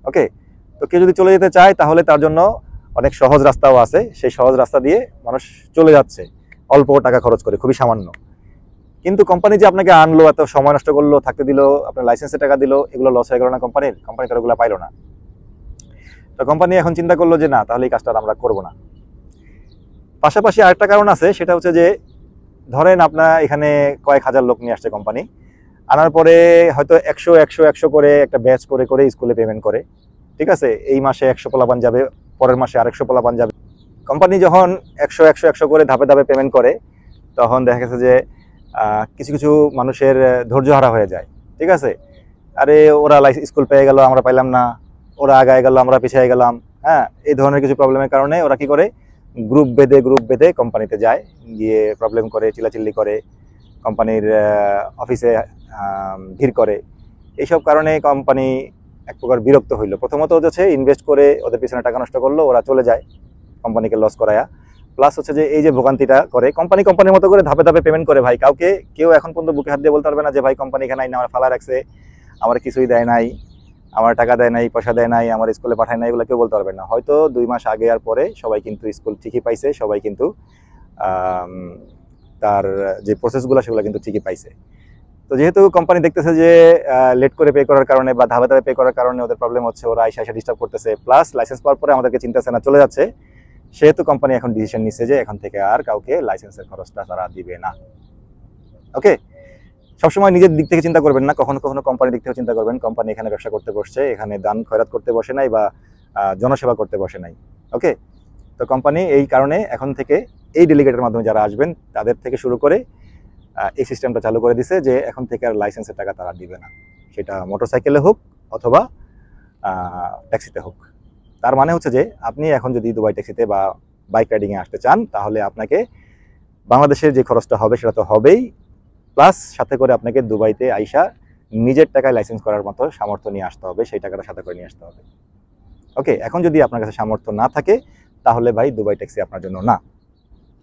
ওকে, তো কেউ যদি চলে যেতে চায় তাহলে তার জন্য অনেক সহজ রাস্তাও আছে, সেই সহজ রাস্তা দিয়ে মানুষ চলে যাচ্ছে অল্প টাকা খরচ করে, খুবই সামান্য। কিন্তু কোম্পানি যে আপনাকে আনলো, এত সময় নষ্ট করলো, থাকতে দিল, আপনার লাইসেন্সের টাকা দিল, এগুলো লস হয়ে গেল না কোম্পানি তার ওগুলো পাইলো না। তো কোম্পানি এখন চিন্তা করলো যে না, তাহলে এই কাজটা আমরা করবো না। পাশাপাশি আরেকটা কারণ আছে, সেটা হচ্ছে যে ধরেন আপনার এখানে কয়েক হাজার লোক নিয়ে আসছে কোম্পানি, আনার পরে হয়তো 100 করে একটা ব্যাচ করে করে স্কুলে পেমেন্ট করে, ঠিক আছে? এই মাসে 100 পোলাপান যাবে, পরের মাসে আরেকশো পোলাপান যাবে। কোম্পানি যখন 100 করে ধাপে ধাপে পেমেন্ট করে, তখন দেখা গেছে যে কিছু কিছু মানুষের ধৈর্য হারা হয়ে যায়, ঠিক আছে? আরে ওরা স্কুল পেয়ে গেল, আমরা পাইলাম না, ওরা আগায় গেল, আমরা পিছিয়ে গেলাম। হ্যাঁ, এই ধরনের কিছু প্রবলেমের কারণে ওরা কি করে, গ্রুপ বেঁধে কোম্পানিতে যায়, গিয়ে প্রবলেম করে, চিল্লাচিল্লি করে, কোম্পানির অফিসে ভিড় করে। এইসব কারণে কোম্পানি এক প্রকার বিরক্ত হইলো। প্রথমত হচ্ছে ইনভেস্ট করে ওদের পিছনে টাকা নষ্ট করলো, ওরা চলে যায়, কোম্পানিকে লস করায়া। প্লাস হচ্ছে যে এই যে ভোগান্তিটা করে কোম্পানির মতো করে ধাপে ধাপে পেমেন্ট করে ভাই, কেউ এখন পর্যন্ত বুকে হাত দিয়ে বলতে পারবে না যে ভাই কোম্পানি এখানে আমার ফালা রাখছে, আমার কিছুই দেয় নাই, আমার টাকা দেয় নাই, পয়সা দেয় নাই, আমার স্কুলে পাঠায় নাই, এগুলো কেউ বলতে পারবে না। হয়তো 2 মাস আগে আর পরে সবাই কিন্তু স্কুল ঠিকই পাইছে, সবাই কিন্তু তার যে প্রসেসগুলো সেগুলো কিন্তু ঠিকই পাইছে। তো যেহেতু কোম্পানি দেখতেছে যে লেট করে পে করার কারণে বা ধাপে ধাপে পে করার কারণে ওদের প্রবলেম হচ্ছে, ওরা আইসা ডিস্টার্ব করতেছে, প্লাস লাইসেন্স পাওয়ার পরে আমাদেরকে চিন্তাছে না, চলে যাচ্ছে, সেহেতু কোম্পানি এখন ডিসিশন নিচ্ছে যে এখন থেকে আর কাউকে লাইসেন্সের খরচটা তারা দিবে না। ওকে, সবসময় নিজের দিক থেকে চিন্তা করবেন না, কখনো কখনো কোম্পানির দিক থেকে চিন্তা করবেন। কোম্পানি এখানে ব্যবসা করতে বসছে, এখানে দান খয়রাত করতে বসে নাই বা জনসেবা করতে বসে নাই। ওকে, তো কোম্পানি এই কারণে এখন থেকে এই ডেলিগেটের মাধ্যমে যারা আসবেন তাদের থেকে শুরু করে এই সিস্টেমটা চালু করে দিছে যে এখন থেকে আর লাইসেন্সের টাকা তারা দিবে না, সেটা মোটরসাইকেলে হোক অথবা ট্যাক্সিতে হোক। তার মানে হচ্ছে যে আপনি এখন যদি দুবাই ট্যাক্সিতে বা বাইক রাইডিংয়ে আসতে চান, তাহলে আপনাকে বাংলাদেশের যে খরচটা হবে সেটা তো হবেই, প্লাস সাথে করে আপনাকে দুবাইতে আইসা নিজের টাকায় লাইসেন্স করার মতো সামর্থ্য নিয়ে আসতে হবে, সেই টাকাটা সাথে করে নিয়ে আসতে হবে। ওকে, এখন যদি আপনার কাছে সামর্থ্য না থাকে তাহলে ভাই দুবাই ট্যাক্সি আপনার জন্য না।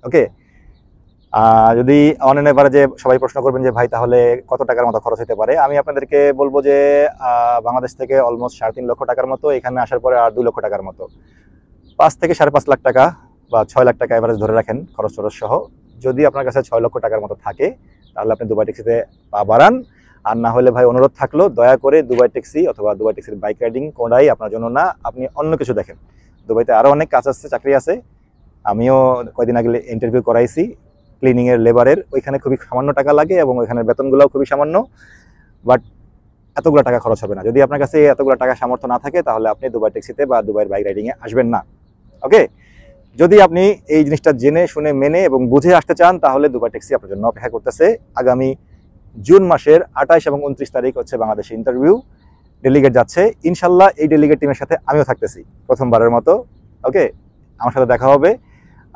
ওকে, যদি অন এন এভারেজে সবাই প্রশ্ন করবেন যে ভাই তাহলে কত টাকার মতো খরচ হতে পারে, আমি আপনাদেরকে বলবো যে বাংলাদেশ থেকে অলমোস্ট 3.5 লক্ষ টাকার মতো, এখানে আসার পরে আর 2 লক্ষ টাকার মতো, 5 থেকে 5.5 লাখ টাকা বা 6 লাখ টাকা এভারেজ ধরে রাখেন খরচ সহ। যদি আপনার কাছে 6 লক্ষ টাকার মতো থাকে তাহলে আপনি দুবাই ট্যাক্সিতে পা বাড়ান। আর না হলে ভাই অনুরোধ থাকলো, দয়া করে দুবাই ট্যাক্সি অথবা দুবাই ট্যাক্সির বাইক রাইডিং কোনটাই আপনার জন্য না, আপনি অন্য কিছু দেখেন। দুবাইতে আরও অনেক কাজ আছে, চাকরি আছে। আমিও কয়দিন আগে ইন্টারভিউ করাইছি ক্লিনিংয়ের, লেবারের, ওইখানে খুবই সামান্য টাকা লাগে এবং ওইখানের বেতনগুলোও খুবই সামান্য, বাট এতগুলো টাকা খরচ হবে না। যদি আপনার কাছে এতগুলো টাকা সামর্থ্য না থাকে তাহলে আপনি দুবাই ট্যাক্সিতে বা দুবাইয়ের বাইক রাইডিংয়ে আসবেন না। ওকে, যদি আপনি এই জিনিসটা জেনে শুনে মেনে এবং বুঝে আসতে চান তাহলে দুবাই ট্যাক্সি আপনার জন্য অপেক্ষা করতেছে। আগামী জুন মাসের 28 এবং 29 তারিখ হচ্ছে বাংলাদেশে ইন্টারভিউ, ডেলিগেট যাচ্ছে ইনশাল্লাহ। এই ডেলিগেট টিমের সাথে আমিও থাকতেছি প্রথমবারের মতো। ওকে, আমার সাথে দেখা হবে,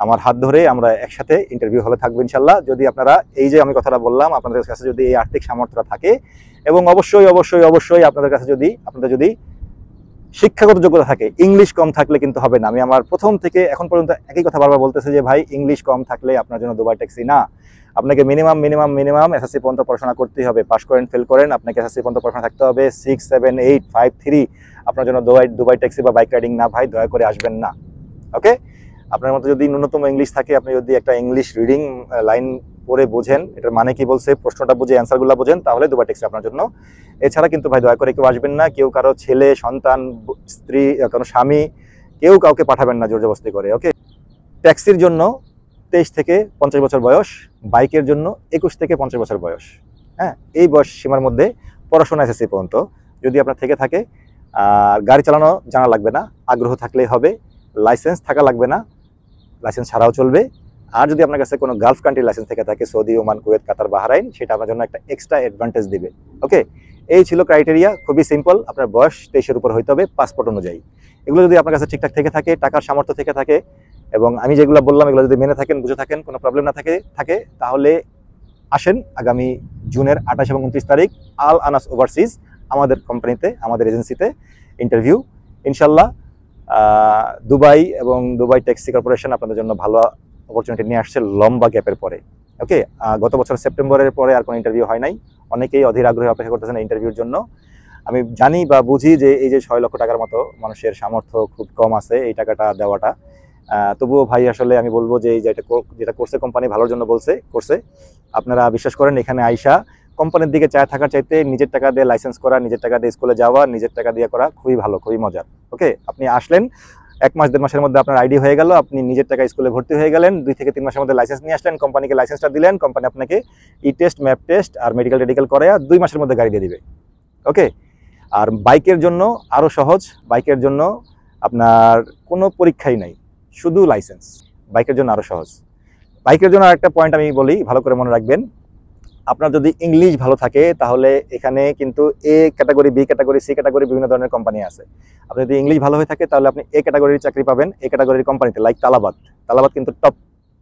আমার হাত ধরে আমরা একসাথে ইন্টারভিউ হলে থাকবো ইনশাল্লাহ। যদি আপনারা এই যে আমি কথাটা বললাম, আপনাদের কাছে যদি এই আর্থিক সামর্থ্যটা থাকে এবং অবশ্যই আপনাদের কাছে আপনাদের যদি শিক্ষাগত যোগ্যতা থাকে, ইংলিশ কম থাকলে কিন্তু হবে না। আমি আমার প্রথম থেকে এখন পর্যন্ত একই কথা বারবার বলতেছি যে ভাই ইংলিশ কম থাকলে আপনার জন্য দুবাই ট্যাক্সি না। আপনাকে মিনিমাম এসএসসি পর্যন্ত পড়াশোনা করতেই হবে, পাস করেন ফেল করেন, আপনাকে এসএসসি পর্যন্ত পড়াশোনা থাকতে হবে। 6, 7, 8, 5, 3 আপনার জন্য দুবাই ট্যাক্সি বা বাইক রাইডিং না ভাই, দয়া করে আসবেন না। ওকে, আপনার মতো যদি ন্যূনতম ইংলিশ থাকে, আপনি যদি একটা ইংলিশ রিডিং লাইন পড়ে বোঝেন, এটার মানে কি বলছে, প্রশ্নটা বুঝে অ্যান্সারগুলো বোঝেন, তাহলে দুবাই ট্যাক্সি আপনার জন্য। এছাড়া কিন্তু ভাই দয়া করে কেউ আসবেন না, কেউ কারো ছেলে সন্তান স্ত্রী কারো স্বামী কেউ কাউকে পাঠাবেন না জোর জবরদস্তি করে। ওকে, ট্যাক্সির জন্য 23 থেকে 50 বছর বয়স, বাইকের জন্য 21 থেকে 50 বছর বয়স। হ্যাঁ, এই বয়স সীমার মধ্যে পড়াশোনা এসএসসি পর্যন্ত যদি আপনার থেকে থাকে, আর গাড়ি চালানো জানা লাগবে না, আগ্রহ থাকলেই হবে। লাইসেন্স থাকা লাগবে না, লাইসেন্স ছাড়াও চলবে। আর যদি আপনার কাছে কোনো গালফ কান্ট্রির লাইসেন্স থেকে থাকে, সৌদি, ওমান, কুয়েত, কাতার, বাহরাইন, সেটা আপনার জন্য একটা এক্সট্রা অ্যাডভান্টেজ দিবে। ওকে, এই ছিল ক্রাইটেরিয়া, খুবই সিম্পল। আপনার বয়স 23-এর উপর হইতে হবে পাসপোর্ট অনুযায়ী। এগুলো যদি আপনার কাছে ঠিকঠাক থেকে থাকে, টাকার সামর্থ্য থেকে থাকে এবং আমি যেগুলো বললাম এগুলো যদি মেনে থাকেন, বুঝে থাকেন, কোনো প্রবলেম না থাকে তাহলে আসেন আগামী জুনের 28 এবং 29 তারিখ আল আনাস ওভারসিজ আমাদের কোম্পানিতে, আমাদের এজেন্সিতে ইন্টারভিউ ইনশাল্লাহ। দুবাই এবং দুবাই ট্যাক্সি কর্পোরেশন আপনাদের জন্য ভালো অপরচুনিটি নিয়ে আসছে লম্বা গ্যাপের পরে। ওকে, গত বছর সেপ্টেম্বরের পরে আর কোনো ইন্টারভিউ হয় নাই, অনেকেই অধীর আগ্রহে অপেক্ষা করতেছেন ইন্টারভিউর জন্য। আমি জানি বা বুঝি যে এই যে 6 লক্ষ টাকার মতো মানুষের সামর্থ্য খুব কম আছে এই টাকাটা দেওয়াটা, তবুও ভাই আসলে আমি বলবো যে যেটা করছে কোম্পানি ভালোর জন্য করছে। আপনারা বিশ্বাস করেন, এখানে আইসা কোম্পানির দিকে চায় থাকার চাইতে নিজের টাকা দিয়ে লাইসেন্স করা, নিজের টাকা দিয়ে স্কুলে যাওয়া, নিজের টাকা দিয়ে করা খুবই ভালো, খুবই মজার। ওকে, আপনি আসলেন, 1 মাস 1.5 মাসের মধ্যে আপনার আইডি হয়ে গেল, আপনি নিজের টাকা স্কুলে ভর্তি হয়ে গেলেন, 2 থেকে 3 মাসের মধ্যে লাইসেন্স নিয়ে আসলেন, কোম্পানিকে লাইসেন্সটা দিলেন, কোম্পানি আপনাকে ই টেস্ট, ম্যাপ টেস্ট আর মেডিকেল করে 2 মাসের মধ্যে গাড়ি দিয়ে দিবে। ওকে। আর বাইকের জন্য আরও সহজ, বাইকের জন্য আপনার কোনো পরীক্ষাই নাই, শুধু লাইসেন্স। বাইকের জন্য আরও সহজ। বাইকের জন্য আরেকটা পয়েন্ট আমি বলি, ভালো করে মনে রাখবেন, আপনার যদি ইংলিশ ভালো থাকে তাহলে এখানে কিন্তু A category, B category, C category বিভিন্ন ধরনের কোম্পানি আছে। আপনি যদি ইংলিশ ভালো হয়ে থাকে তাহলে আপনি এ ক্যাটাগরির চাকরি পাবেন, এ ক্যাটাগরির কোম্পানিতে, লাইক তালাবাদ কিন্তু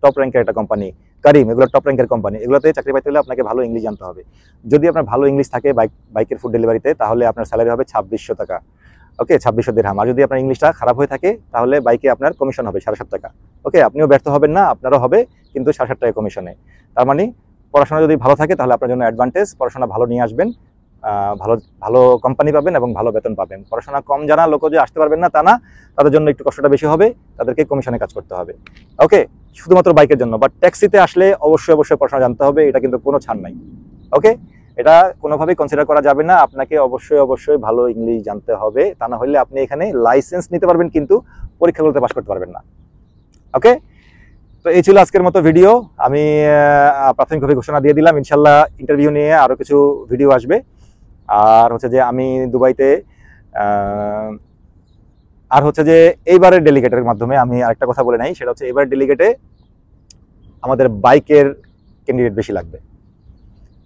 টপ র্যাঙ্কের একটা কোম্পানি, কারিম, এগুলো টপ র্যাঙ্কের কোম্পানি। এগুলোতে চাকরি পাইতে হলে আপনাকে ভালো ইংলিশ জানতে হবে। যদি আপনার ভালো ইংলিশ থাকে বাইকের ফুড ডেলিভারিতে, তাহলে আপনার স্যালারি হবে 2600 টাকা। ওকে, 2600 দিরহাম। আর যদি আপনার ইংলিশটা খারাপ হয়ে থাকে তাহলে বাইকে আপনার কমিশন হবে 7.5 টাকা। ওকে, আপনিও ব্যর্থ হবেন না, আপনারও হবে, কিন্তু 7.5 টাকা কমিশনে। তার মানে পড়াশোনা যদি ভালো থাকে তাহলে আপনার জন্য অ্যাডভান্টেজ, পড়াশোনা ভালো নিয়ে আসবেন, ভালো ভালো কোম্পানি পাবেন এবং ভালো বেতন পাবেন। পড়াশোনা কম জানা লোক যে আসতে পারবেন না তা না, তাদের জন্য একটু কষ্টটা বেশি হবে, তাদেরকে কমিশনে কাজ করতে হবে। ওকে, শুধুমাত্র বাইকের জন্য। বাট ট্যাক্সিতে আসলে অবশ্যই পড়াশোনা জানতে হবে, এটা কিন্তু কোনো ছাড় নাই। ওকে, এটা কোনোভাবেই কনসিডার করা যাবে না, আপনাকে অবশ্যই ভালো ইংলিশ জানতে হবে, তা না হলে আপনি এখানে লাইসেন্স নিতে পারবেন কিন্তু পরীক্ষাগুলোতে পাস করতে পারবেন না। ওকে, তো এই ছিল আজকের মতো ভিডিও। আমি প্রাথমিকভাবে ঘোষণা দিয়ে দিলাম, ইনশাল্লাহ ইন্টারভিউ নিয়ে আরও কিছু ভিডিও আসবে। আর হচ্ছে যে আমি দুবাইতে আর হচ্ছে যে এইবারের ডেলিগেটের মাধ্যমে আমি আরেকটা কথা বলে নাই, সেটা হচ্ছে এবারের ডেলিগেটে আমাদের বাইকের ক্যান্ডিডেট বেশি লাগবে,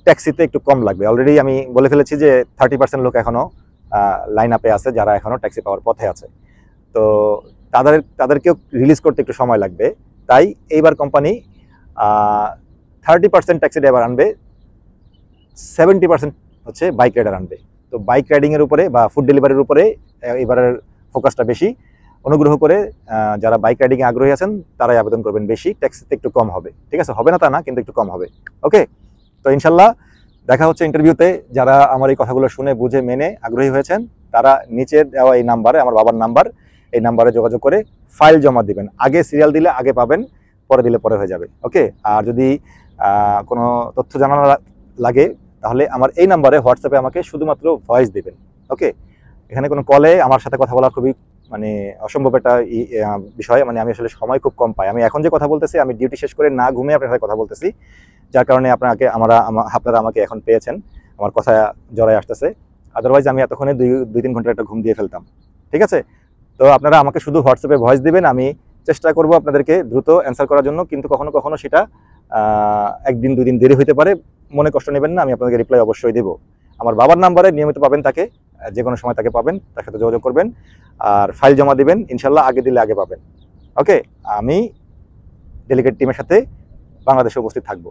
ট্যাক্সিতে একটু কম লাগবে। অলরেডি আমি বলে ফেলেছি যে 30% লোক এখনো লাইন আপে আছে, যারা এখনো ট্যাক্সি পাওয়ার পথে আছে। তো তাদেরকেও রিলিজ করতে একটু সময় লাগবে। তাই এইবার কোম্পানি 30% ট্যাক্সি ড্রাইভার আনবে, 70% হচ্ছে বাইক রাইডার আনবে। তো বাইক রাইডিংয়ের উপরে বা ফুড ডেলিভারির উপরে এবারের ফোকাসটা বেশি। অনুগ্রহ করে যারা বাইক রাইডিংয়ে আগ্রহী আছেন তারাই আবেদন করবেন বেশি, ট্যাক্সিতে একটু কম হবে। ঠিক আছে, হবে না তা না, কিন্তু একটু কম হবে। ওকে, তো ইনশাল্লাহ দেখা হচ্ছে ইন্টারভিউতে। যারা আমার এই কথাগুলো শুনে বুঝে মেনে আগ্রহী হয়েছেন তারা নিচে দেওয়া এই নাম্বারে, আমার বাবার নাম্বার, এই নাম্বারে যোগাযোগ করে ফাইল জমা দিবেন। আগে সিরিয়াল দিলে আগে পাবেন, পরে দিলে পরে হয়ে যাবে। ওকে, আর যদি কোনো তথ্য জানানো লাগে তাহলে আমার এই নাম্বারে হোয়াটসঅ্যাপে আমাকে শুধুমাত্র ভয়েস দিবেন। ওকে, এখানে কোনো কলে আমার সাথে কথা বলা খুবই মানে অসম্ভব একটা বিষয়। মানে আমি আসলে সময় খুব কম পাই। আমি এখন যে কথা বলতেছি, আমি ডিউটি শেষ করে না ঘুমিয়ে আপনার সাথে কথা বলতেছি, যার কারণে আপনারা আমাকে এখন পেয়েছেন, আমার কথা জড়ায় আসতেছে। আদারওয়াইজ আমি এতক্ষণে 2-3 ঘন্টার একটা ঘুম দিয়ে ফেলতাম। ঠিক আছে, তো আপনারা আমাকে শুধু হোয়াটসঅ্যাপে ভয়েস দিবেন, আমি চেষ্টা করব আপনাদেরকে দ্রুত অ্যান্সার করার জন্য, কিন্তু কখনো কখনো সেটা 1-2 দিন দেরি হতে পারে। মনে কষ্ট নেবেন না, আমি আপনাদেরকে রিপ্লাই অবশ্যই দেবো। আমার বাবার নাম্বারে নিয়মিত পাবেন তাকে, যে কোনো সময় তাকে পাবেন, তার সাথে যোগাযোগ করবেন আর ফাইল জমা দিবেন। ইনশাল্লাহ আগে দিলে আগে পাবেন। ওকে, আমি ডেলিগেট টিমের সাথে বাংলাদেশে উপস্থিত থাকবো।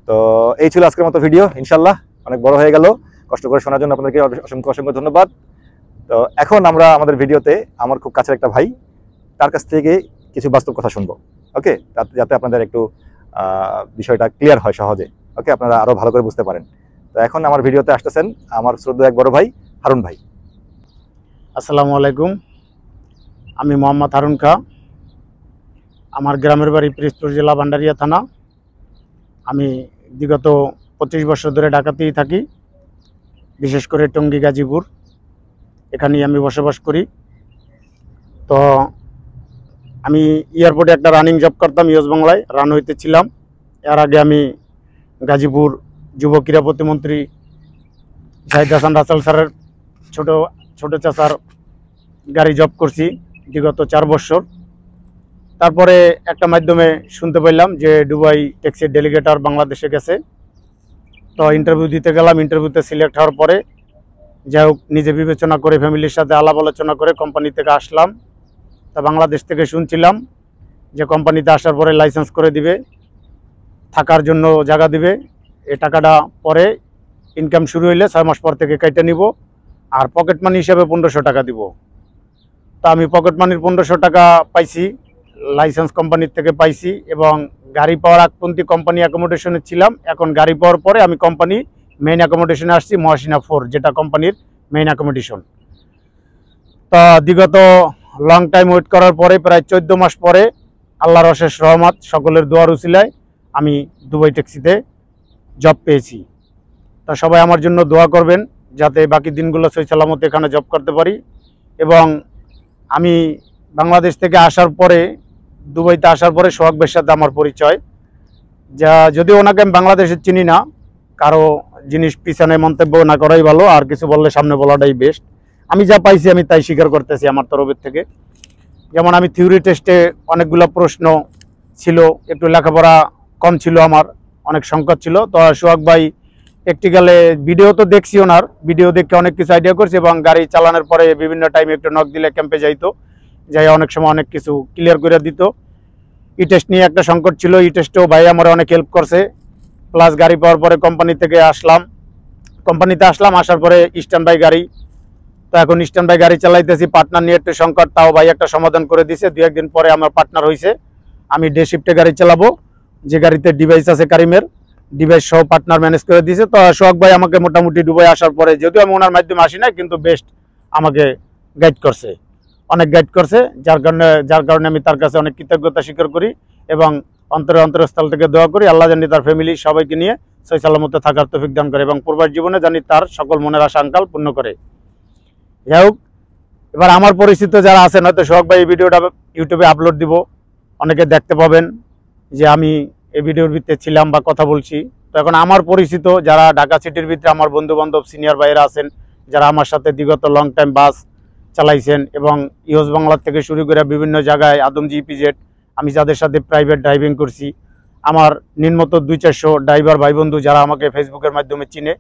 তো এই ছিল আজকের মতো ভিডিও। ইনশাল্লাহ অনেক বড় হয়ে গেল, কষ্ট করে শোনার জন্য আপনাদেরকে অসংখ্য ধন্যবাদ। তো এখন আমরা আমাদের ভিডিওতে আমার খুব কাছের একটা ভাই, তার কাছ থেকে কিছু বাস্তব কথা শুনবো। ওকে, যাতে আপনাদের একটু বিষয়টা ক্লিয়ার হয় সহজে। ওকে, আপনারা আরো ভালো করে বুঝতে পারেন। তো এখন আমার ভিডিওতে আসতেছেন আমার শ্রদ্ধেয় এক বড় ভাই হারুন ভাই। আসসালামু আলাইকুম, আমি মোহাম্মদ হারুন খা। আমার গ্রামের বাড়ি পিরোজপুর জেলা ভান্ডারিয়া থানা। আমি বিগত 25 বছর ধরে ঢাকাতেই থাকি, বিশেষ করে টঙ্গী, গাজীপুর, এখানেই আমি বসবাস করি। তো আমি এয়ারপোর্টে একটা রানিং জব করতাম, ইউএস বাংলায় রানওয়েতে ছিলাম। এর আগে আমি গাজীপুর যুব ক্রীড়া প্রতিমন্ত্রী শাহিদ হাসান রাসেল স্যারের ছোট চাচার গাড়ি জব করছি বিগত 4 বছর। তারপরে একটা মাধ্যমে শুনতে পাইলাম যে দুবাই ট্যাক্সির ডেলিগেটর বাংলাদেশে গেছে। তো ইন্টারভিউ দিতে গেলাম, ইন্টারভিউতে সিলেক্ট হওয়ার পরে যাই হোক নিজে বিবেচনা করে ফ্যামিলির সাথে আলাপ আলোচনা করে কোম্পানি থেকে আসলাম। তা বাংলাদেশ থেকে শুনছিলাম যে কোম্পানিতে আসার পরে লাইসেন্স করে দিবে, থাকার জন্য জায়গা দিবে, এই টাকাটা পরে ইনকাম শুরু হইলে 6 মাস পর থেকে কেটে নিব, আর পকেট মানি হিসেবে 1500 টাকা দিব। তা আমি পকেট মানির 1500 টাকা পাইছি, লাইসেন্স কোম্পানির থেকে পাইছি, এবং গাড়ি পাওয়ার আগ পর্যন্ত কোম্পানি অ্যাকোমোডেশনে ছিলাম। এখন গাড়ি পাওয়ার পরে আমি কোম্পানি মেইন অ্যাকোমোডেশনে আসছি, মহাসিনা 4, যেটা কোম্পানির মেইন অ্যাকোমোডেশন। তো বিগত লং টাইম ওয়েট করার পরে প্রায় 14 মাস পরে আল্লাহর অশেষ রহমত, সকলের দোয়ার উসিলায় আমি দুবাই ট্যাক্সিতে জব পেয়েছি। তা সবাই আমার জন্য দোয়া করবেন যাতে বাকি দিনগুলো সই সালামত এখানে জব করতে পারি। এবং আমি বাংলাদেশ থেকে আসার পরে, দুবাইতে আসার পরে সোহাগ ভাইয়ের সাথে আমার পরিচয়। যদিও ওনাকে আমি বাংলাদেশে চিনি না, কারো জিনিস পিছনে মন্তব্য না করাই ভালো, আর কিছু বললে সামনে বলাটাই বেস্ট। আমি যা পাইছি আমি তাই স্বীকার করতেছি আমার তরফের থেকে। যেমন আমি থিওরি টেস্টে অনেকগুলো প্রশ্ন ছিল, একটু লেখাপড়া কম ছিল, আমার অনেক সংকট ছিল। তো সোহাগ ভাই প্র্যাকটিক্যালে ভিডিও তো দেখছি, ওনার ভিডিও দেখে অনেক কিছু আইডিয়া করছি, এবং গাড়ি চালানোর পরে বিভিন্ন টাইমে একটু নক দিলে ক্যাম্পে যাইতো, যাই অনেক সময় অনেক কিছু ক্লিয়ার করে দিত। ই টেস্ট নিয়ে একটা সংকট ছিল, ই টেস্টেও ভাই আমার অনেক হেল্প করছে। প্লাস গাড়ি পাওয়ার পরে কোম্পানিতে আসলাম, আসার পরে স্ট্যান্ড বাই গাড়ি, তো এখন স্ট্যান্ড বাই গাড়ি চালাইতেছি। পার্টনার নিয়ে একটু সংকট, তাও ভাই একটা সমাধান করে দিছে। 2-1 দিন পরে আমার পার্টনার হয়েছে, আমি ডে শিফটে গাড়ি চালাবো, যে গাড়িতে ডিভাইস আছে কারিমের, ডিভাইস সহ পার্টনার ম্যানেজ করে দিয়েছে। তো সোহাগ ভাই আমাকে মোটামুটি দুবাই আসার পরে, যদিও আমি ওনার মাধ্যমে আসি না, কিন্তু বেস্ট আমাকে গাইড করছে, অনেক গাইড করছে, যার কারণে আমি তার কাছে অনেক কৃতজ্ঞতা স্বীকার করি, এবং অন্তরস্থল থেকে দোয়া করি আল্লাহ জানি তার ফ্যামিলি সবাইকে নিয়ে সহি সালামতে থাকার তৌফিক দান করে, এবং পূর্বের জীবনে জানি তার সকল মনের আশা আকাঙ্ক্ষা পূর্ণ করে। যাই হোক, এবার আমার পরিচিত যারা আছেন, হয়তো সোহাগ ভাই এই ভিডিওটা ইউটিউবে আপলোড দিব, অনেকে দেখতে পাবেন যে আমি এই ভিডিওর ভিতরে ছিলাম বা কথা বলছি। তো এখন আমার পরিচিত যারা ঢাকা সিটির ভিতরে আমার বন্ধু বান্ধব সিনিয়র ভাইয়েরা আছেন, যারা আমার সাথে বিগত লং টাইম বাস চালাইছেন, এবং ইউএস বাংলা থেকে শুরু করে বিভিন্ন জায়গায় আদমজি ইপিজেড, আমি যাদের সাথে প্রাইভেট ড্রাইভিং করছি, আমার নিম্নত 200-400 ড্রাইভার ভাই বন্ধু যারা আমাকে ফেসবুকের মাধ্যমে চিনে,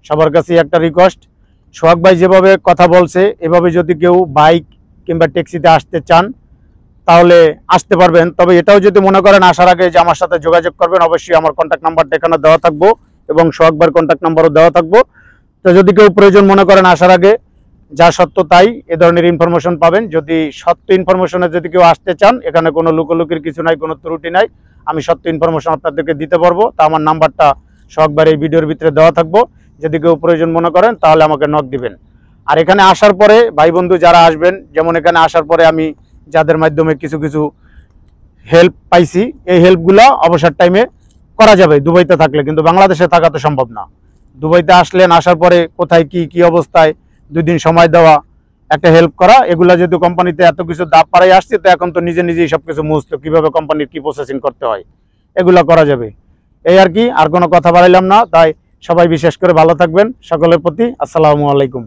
সবার কাছেই একটা রিকোয়েস্ট, সোহাগ ভাই যেভাবে কথা বলছে এভাবে যদি কেউ বাইক কিংবা ট্যাক্সিতে আসতে চান তাহলে আসতে পারবেন। তবে এটাও যদি মনে করেন আসার আগে যে আমার সাথে যোগাযোগ করবেন, অবশ্যই আমার কন্ট্যাক্ট নাম্বারটা এখানে দেওয়া থাকবো, এবং সোহাগ ভাইয়ের কন্ট্যাক্ট নাম্বারও দেওয়া থাকবো। তো যদি কেউ প্রয়োজন মনে করেন আসার আগে, যা সত্য তাই এ ধরনের ইনফরমেশন পাবেন। যদি সত্য ইনফরমেশনে যদি কেউ আসতে চান, এখানে কোনো লুকোলুকির কিছু নাই, কোনো ত্রুটি নাই, আমি সত্য ইনফরমেশন আপনাদেরকে দিতে পারবো। তা আমার নাম্বারটা সোহাগ ভাইয়ের এই ভিডিওর ভিতরে দেওয়া থাকবো, যদি কেউ প্রয়োজন মনে করেন তাহলে আমাকে নক দিবেন। আর এখানে আসার পরে ভাই বন্ধু যারা আসবেন, যেমন এখানে আসার পরে আমি যাদের মাধ্যমে কিছু কিছু হেল্প পাইছি, এই হেল্পগুলো অবসর টাইমে করা যাবে দুবাইতে থাকলে, কিন্তু বাংলাদেশে থাকা তো সম্ভব না। দুবাইতে আসলেন, আসার পরে কোথায় কি অবস্থায় 2 দিন সময় দেওয়া, একটা হেল্প করা, এগুলা যেহেতু কোম্পানিতে এত কিছু দাপ পাড়াই আসছে, তো এখন তো নিজেই সবকিছু মুছতো, কিভাবে কোম্পানির কি প্রসেসিং করতে হয় এগুলা করা যাবে। এই আর কি, আর কোনো কথা বাড়াইলাম না। তাই সবাই বিশেষ করে ভালো থাকবেন, সকলের প্রতি আসসালামু আলাইকুম।